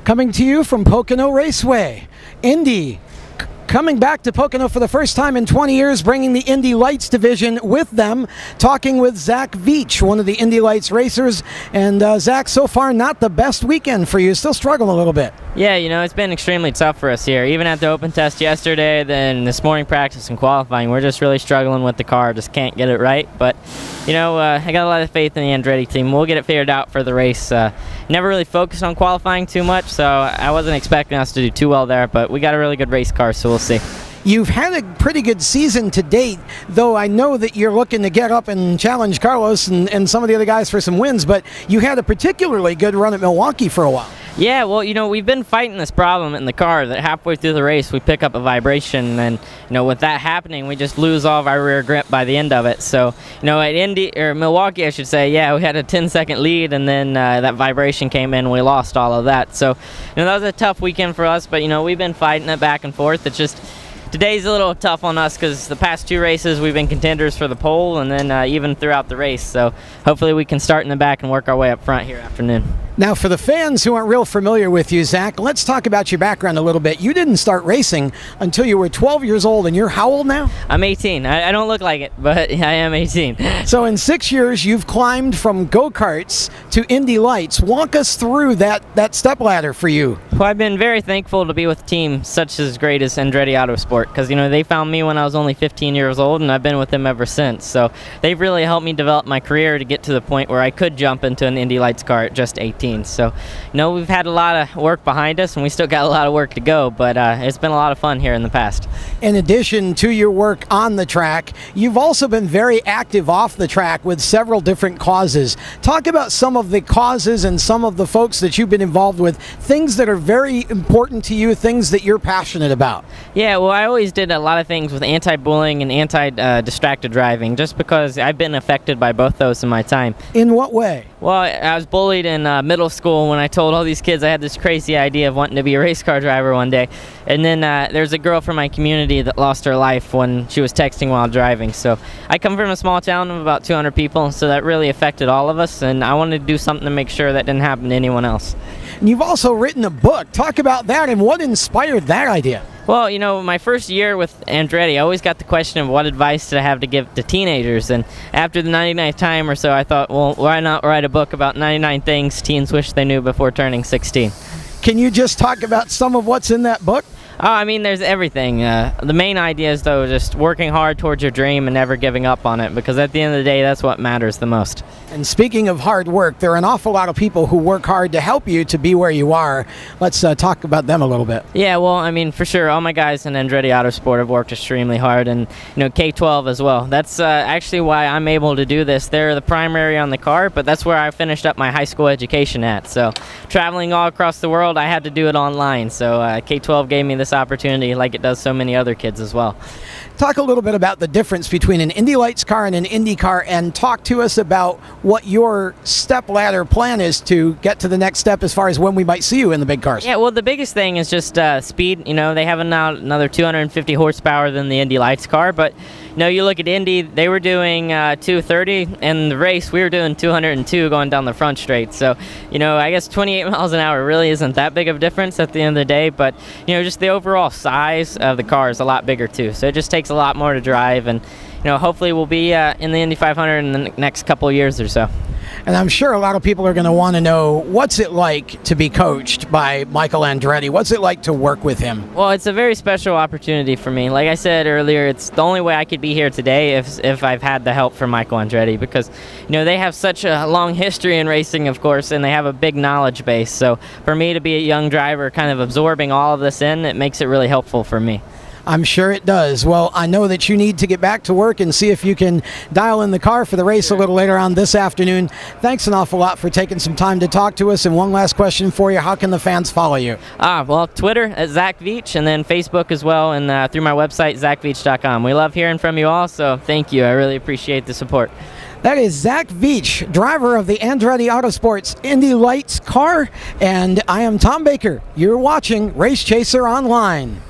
Coming to you from Pocono Raceway, Indy. Coming back to Pocono for the first time in 20 years, bringing the Indy Lights division with them, talking with Zach Veach, one of the Indy Lights racers. And Zach, so far not the best weekend for you, still struggling a little bit. Yeah, it's been extremely tough for us here. Even at the open test yesterday, then this morning practice and qualifying, we're just really struggling with the car, just can't get it right. But, I got a lot of faith in the Andretti team. We'll get it figured out for the race. Never really focused on qualifying too much, so I wasn't expecting us to do too well there, but we got a really good race car, so we'll see. You've had a pretty good season to date, though I know that you're looking to get up and challenge Carlos and some of the other guys for some wins, but you had a particularly good run at Milwaukee for a while. Yeah, well, we've been fighting this problem in the car that halfway through the race we pick up a vibration, and with that happening, we just lose all of our rear grip by the end of it. So, at Milwaukee, I should say, yeah, we had a 10-second lead, and then that vibration came in, and we lost all of that. So, that was a tough weekend for us, but we've been fighting it back and forth. It's just today's a little tough on us because the past two races we've been contenders for the pole, and then even throughout the race. So hopefully we can start in the back and work our way up front here afternoon. Now, for the fans who aren't real familiar with you, Zach, let's talk about your background a little bit. You didn't start racing until you were 12 years old, and you're how old now? I'm 18. I don't look like it, but I am 18. So in 6 years, you've climbed from go-karts to Indy Lights. Walk us through that stepladder for you. Well, I've been very thankful to be with a team such as great as Andretti Autosport, because, they found me when I was only 15 years old, and I've been with them ever since. So they've really helped me develop my career to get to the point where I could jump into an Indy Lights car at just 18. So, we've had a lot of work behind us, and we still got a lot of work to go, but it's been a lot of fun here in the past. In addition to your work on the track, you've also been very active off the track with several different causes. Talk about some of the causes and some of the folks that you've been involved with, things that are very important to you, things that you're passionate about. Yeah, well, I always did a lot of things with anti-bullying and anti-distracted driving, just because I've been affected by both those in my time. In what way? Well, I was bullied in middle school when I told all these kids I had this crazy idea of wanting to be a race car driver one day. And then there's a girl from my community that lost her life when she was texting while driving. So I come from a small town of about 200 people, so that really affected all of us, and I wanted to do something to make sure that didn't happen to anyone else. And you've also written a book. Talk about that and what inspired that idea. Well, my first year with Andretti, I always got the question of what advice did I have to give to teenagers, and after the 99th time or so, I thought, well, why not write a book about 99 things teens wish they knew before turning 16? Can you just talk about some of what's in that book? Oh, there's everything. The main idea is, though, just working hard towards your dream and never giving up on it, because at the end of the day, that's what matters the most. And speaking of hard work, there are an awful lot of people who work hard to help you to be where you are. Let's talk about them a little bit. Yeah, well, for sure, all my guys in Andretti Autosport have worked extremely hard, and, K-12 as well. That's actually why I'm able to do this. They're the primary on the car, but that's where I finished up my high school education at. So traveling all across the world, I had to do it online. So K-12 gave me this opportunity like it does so many other kids as well. Talk a little bit about the difference between an Indy Lights car and an Indy car, and talk to us about what your stepladder plan is to get to the next step as far as when we might see you in the big cars. Yeah, well, the biggest thing is just speed. They have another 250 horsepower than the Indy Lights car, but you look at Indy, they were doing 230, and the race we were doing 202 going down the front straight. So, I guess 28 miles an hour really isn't that big of a difference at the end of the day, but just the overall size of the car is a lot bigger too. So it just takes a lot more to drive, and hopefully we'll be in the Indy 500 in the next couple of years or so. And I'm sure a lot of people are going to want to know, what's it like to be coached by Michael Andretti? What's it like to work with him? Well, it's a very special opportunity for me. Like I said earlier, it's the only way I could be here today if I've had the help from Michael Andretti, because they have such a long history in racing, of course, and they have a big knowledge base. So for me to be a young driver kind of absorbing all of this in, it makes it really helpful for me. I'm sure it does. Well, I know that you need to get back to work and see if you can dial in the car for the race a little later on this afternoon. Thanks an awful lot for taking some time to talk to us. And one last question for you. How can the fans follow you? Well, Twitter at Zach Veach, and then Facebook as well, and through my website, zachveach.com. We love hearing from you all, so thank you. I really appreciate the support. That is Zach Veach, driver of the Andretti Autosports Indy Lights car. And I am Tom Baker. You're watching Race Chaser Online.